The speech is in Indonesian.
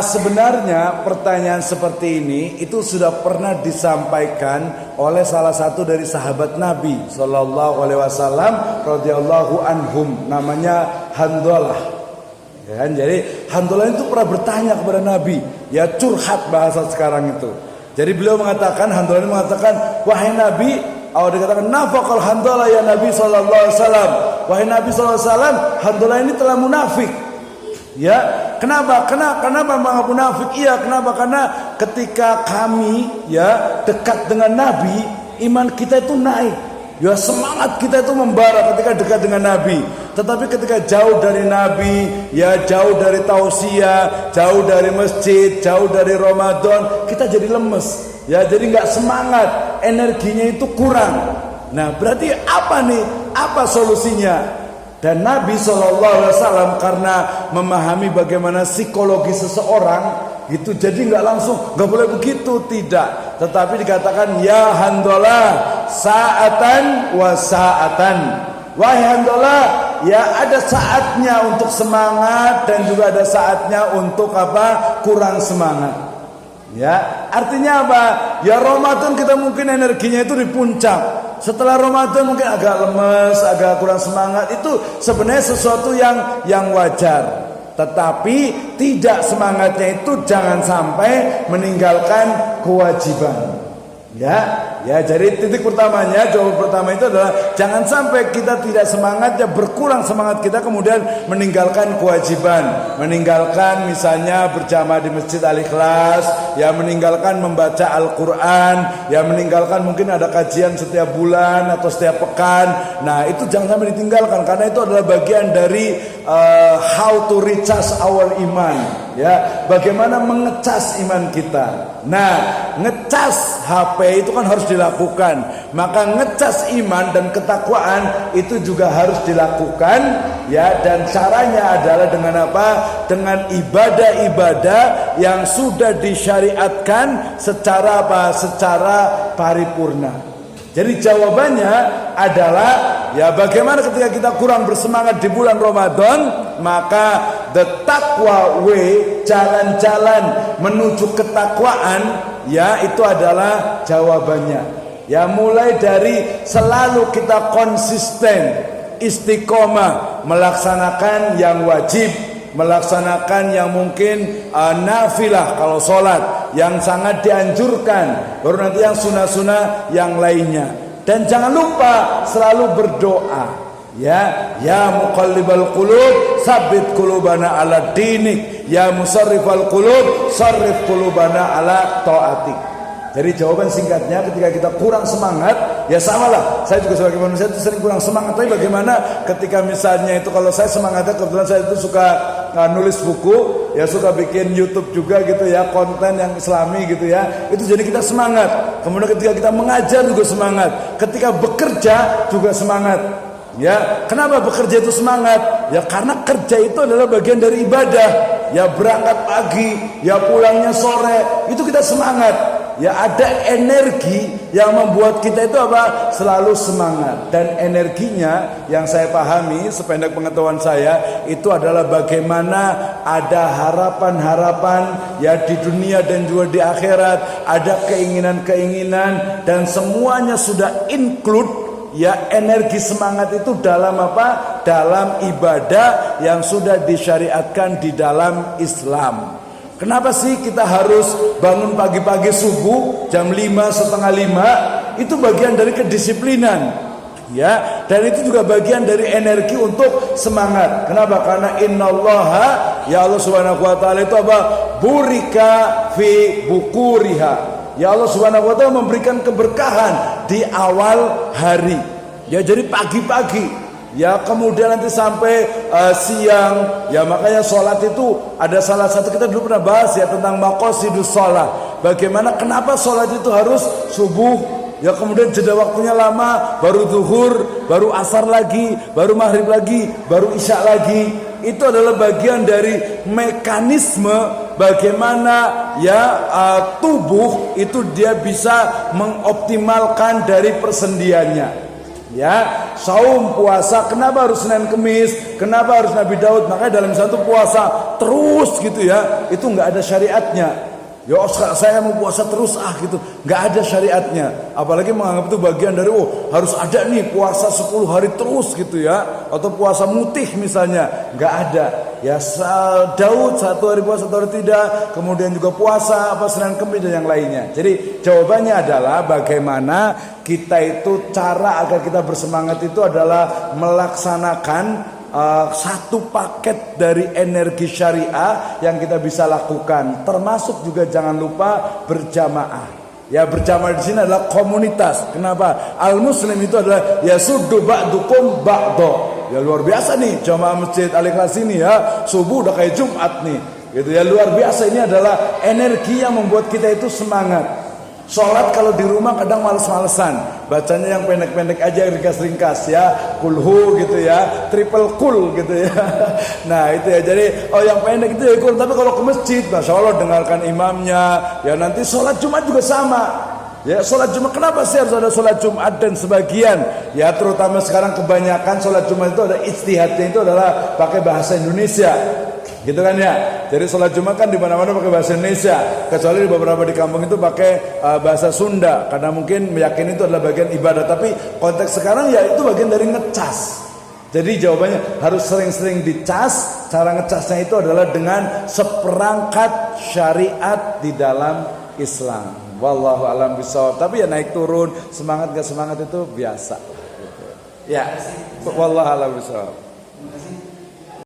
Sebenarnya pertanyaan seperti ini itu sudah pernah disampaikan oleh salah satu dari sahabat Nabi Sallallahu Alaihi Wasallam radhiyallahu anhum, namanya Handalah. Ya, jadi Handalah itu pernah bertanya kepada Nabi, ya curhat bahasa sekarang itu. Jadi beliau mengatakan, Handalah ini mengatakan, wahai Nabi, dikatakan nafaqal Handalah ya Nabi Sallallahu Alaihi Wasallam, wahai Nabi Sallallahu Alaihi Wasallam, Handalah ini telah munafik. Ya, kenapa? Kenapa Bang munafik? Iya, kenapa? Karena ketika kami ya dekat dengan Nabi, iman kita itu naik. Ya, semangat kita itu membara ketika dekat dengan Nabi. Tetapi ketika jauh dari Nabi, ya jauh dari tausiah, jauh dari masjid, jauh dari Ramadan, kita jadi lemes. Ya, jadi nggak semangat, energinya itu kurang. Nah, berarti apa nih? Apa solusinya? Dan Nabi SAW karena memahami bagaimana psikologi seseorang gitu, jadi nggak langsung nggak boleh begitu, tidak. Tetapi dikatakan ya Handalah sa'atan wa sa'atan. Wahai Handalah, ya ada saatnya untuk semangat dan juga ada saatnya untuk apa? Kurang semangat. Ya, artinya apa? Ya Ramadan kita mungkin energinya itu di puncak. Setelah Ramadan mungkin agak lemes, agak kurang semangat. Itu sebenarnya sesuatu yang wajar. Tetapi tidak semangatnya itu jangan sampai meninggalkan kewajiban. Ya, jadi titik pertamanya, jawaban pertama itu adalah jangan sampai kita tidak semangatnya, berkurang semangat kita kemudian meninggalkan kewajiban, meninggalkan misalnya berjamaah di Masjid Al-Ikhlas, ya meninggalkan membaca Al-Quran, ya meninggalkan mungkin ada kajian setiap bulan atau setiap pekan. Nah, itu jangan sampai ditinggalkan karena itu adalah bagian dari how to recharge our iman, ya bagaimana mengecas iman kita. Nah, ngecas HP itu kan harus dilakukan, maka ngecas iman dan ketakwaan itu juga harus dilakukan, ya. Dan caranya adalah dengan apa? Dengan ibadah-ibadah yang sudah disyariatkan secara apa? Secara paripurna. Jadi jawabannya adalah ya bagaimana ketika kita kurang bersemangat di bulan Ramadan, maka the taqwa way, jalan-jalan menuju ketakwaan, ya itu adalah jawabannya. Ya mulai dari selalu kita konsisten, istiqomah melaksanakan yang wajib, melaksanakan yang mungkin nafilah kalau sholat yang sangat dianjurkan, baru nanti yang sunnah-sunnah yang lainnya. Dan jangan lupa selalu berdoa, ya muqallibal qulub sabbit qulubana ala dinik, ya musarrifal qulub sarrif qulubana ala taatik. Jadi jawaban singkatnya, ketika kita kurang semangat, ya samalah. Saya juga sebagai manusia itu sering kurang semangat. Tapi bagaimana ketika misalnya itu kalau saya semangatnya, kebetulan saya itu suka nulis buku, ya suka bikin YouTube juga gitu ya, konten yang Islami gitu ya. Itu jadi kita semangat. Kemudian ketika kita mengajar juga semangat. Ketika bekerja juga semangat. Ya, kenapa bekerja itu semangat? Ya karena kerja itu adalah bagian dari ibadah. Ya berangkat pagi, ya pulangnya sore, itu kita semangat. Ya ada energi yang membuat kita itu apa? Selalu semangat. Dan energinya yang saya pahami sependek pengetahuan saya itu adalah bagaimana ada harapan-harapan ya di dunia dan juga di akhirat, ada keinginan-keinginan dan semuanya sudah include ya energi semangat itu dalam apa? Dalam ibadah yang sudah disyariatkan di dalam Islam. Kenapa sih kita harus bangun pagi-pagi subuh jam 5:30? Itu bagian dari kedisiplinan, ya. Dan itu juga bagian dari energi untuk semangat. Kenapa? Karena innallaha, ya Allah Subhanahu wa taala itu apa? Burika fi bukuriha. Ya Allah Subhanahu wa taala memberikan keberkahan di awal hari. Ya jadi pagi-pagi. Ya kemudian nanti sampai siang. Ya makanya sholat itu ada salah satu, kita dulu pernah bahas ya tentang maqasidus sholat. Bagaimana kenapa sholat itu harus subuh, ya kemudian jeda waktunya lama, baru zuhur, baru asar lagi, baru maghrib lagi, baru isya lagi. Itu adalah bagian dari mekanisme bagaimana ya tubuh itu dia bisa mengoptimalkan dari persendiannya. Ya, saum puasa, kenapa harus Senin Kemis? Kenapa harus Nabi Daud? Makanya dalam satu puasa terus gitu ya, itu nggak ada syariatnya. Ya saya mau puasa terus gitu, nggak ada syariatnya. Apalagi menganggap itu bagian dari harus ada nih puasa 10 hari terus gitu ya, atau puasa mutih misalnya, nggak ada. Ya Daud 1 hari puasa 1 hari tidak, kemudian juga puasa Senin Kemis dan yang lainnya. Jadi jawabannya adalah bagaimana kita itu cara agar kita bersemangat itu adalah melaksanakan satu paket dari energi syariah yang kita bisa lakukan, termasuk juga jangan lupa berjamaah. Ya, berjamaah di sini adalah komunitas. Kenapa? Al Muslim itu adalah yasuddu ba'dukum ba'do. Ya luar biasa nih jamaah Masjid Al-Ikhlas ini ya, subuh udah kayak Jumat nih. Gitu ya, luar biasa. Ini adalah energi yang membuat kita itu semangat. Sholat kalau di rumah kadang males-malesan, bacanya yang pendek-pendek aja, ringkas-ringkas ya, kulhu gitu ya, triple cool gitu ya. Nah itu ya, jadi yang pendek itu ya cool. Tapi kalau ke masjid, masya Allah dengarkan imamnya. Ya nanti sholat Jumat juga sama. Ya sholat Jumat, kenapa sih harus ada sholat Jumat? Dan sebagian ya terutama sekarang kebanyakan sholat Jumat itu ada ijtihadnya, itu adalah pakai bahasa Indonesia. Gitu kan ya. Jadi sholat Jumat kan di mana-mana pakai bahasa Indonesia, kecuali di beberapa di kampung itu pakai bahasa Sunda karena mungkin meyakini itu adalah bagian ibadah. Tapi konteks sekarang ya itu bagian dari ngecas. Jadi jawabannya harus sering-sering dicas. Cara ngecasnya itu adalah dengan seperangkat syariat di dalam Islam. Wallahu a'lam bishawab. Tapi ya naik turun, semangat gak semangat itu biasa. Gitu. Ya. Wallahu a'lam bishawab.